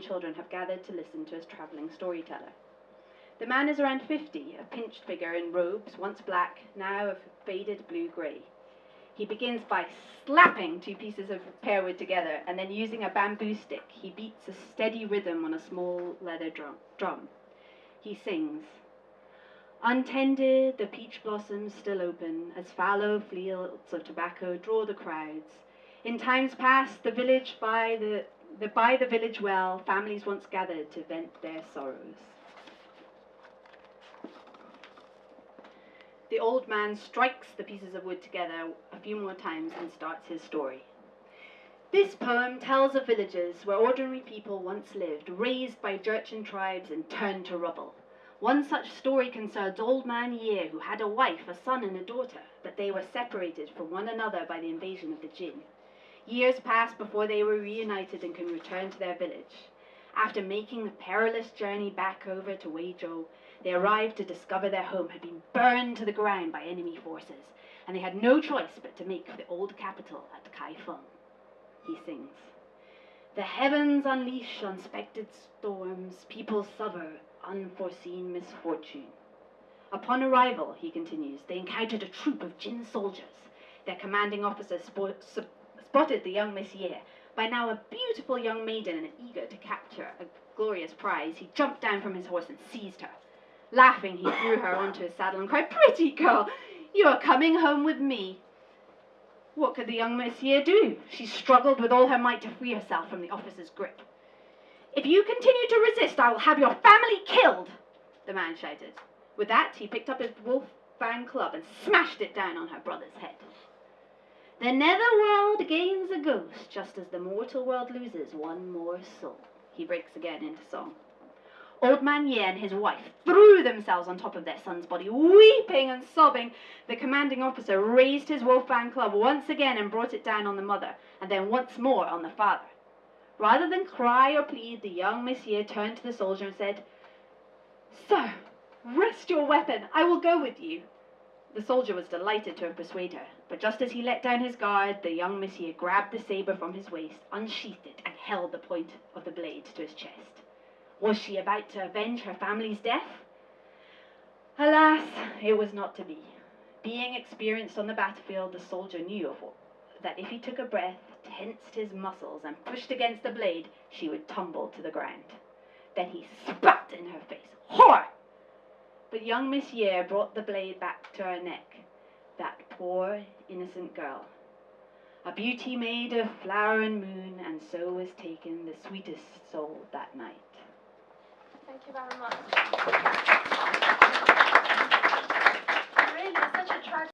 and children have gathered to listen to his travelling storyteller. The man is around 50, a pinched figure in robes, once black, now of faded blue-grey. He begins by slapping two pieces of pearwood together, and then using a bamboo stick, he beats a steady rhythm on a small leather drum. He sings, "Untended, the peach blossoms still open, as fallow fields of tobacco draw the crowds. In times past, the village by the village well, families once gathered to vent their sorrows." The old man strikes the pieces of wood together a few more times and starts his story. This poem tells of villages where ordinary people once lived, raised by Jurchen tribes and turned to rubble. One such story concerns Old Man Ye, who had a wife, a son and a daughter, but they were separated from one another by the invasion of the Jinn. Years passed before they were reunited and can return to their village. After making the perilous journey back over to Weizhou, they arrived to discover their home had been burned to the ground by enemy forces, and they had no choice but to make for the old capital at Kaifeng. He sings, "The heavens unleash unexpected storms, people suffer unforeseen misfortune. Upon arrival," he continues, "they encountered a troop of Jin soldiers. Their commanding officer spotted the young Miss Ye, by now a beautiful young maiden and eager to capture a glorious prize. He jumped down from his horse and seized her. Laughing, he threw her onto his saddle and cried, 'Pretty girl, you are coming home with me.' What could the young Miss Ye do? She struggled with all her might to free herself from the officer's grip. 'If you continue to resist, I will have your family killed,' the man shouted. With that, he picked up his wolf-fang club and smashed it down on her brother's head. The netherworld gains a ghost, just as the mortal world loses one more soul." He breaks again into song. Old Man Ye and his wife threw themselves on top of their son's body, weeping and sobbing. The commanding officer raised his wolf-fang club once again and brought it down on the mother, and then once more on the father. Rather than cry or plead, the young Miss Ye turned to the soldier and said, "Sir, rest your weapon. I will go with you." The soldier was delighted to have persuaded her, but just as he let down his guard, the young Miss Ye grabbed the saber from his waist, unsheathed it, and held the point of the blade to his chest. Was she about to avenge her family's death? Alas, it was not to be. Being experienced on the battlefield, the soldier knew that if he took a breath, tensed his muscles, and pushed against the blade, she would tumble to the ground. Then he spat in her face. Horror! But young Miss Ye brought the blade back to her neck. That poor, innocent girl. A beauty made of flower and moon, and so was taken the sweetest soul that night. Thank you very much.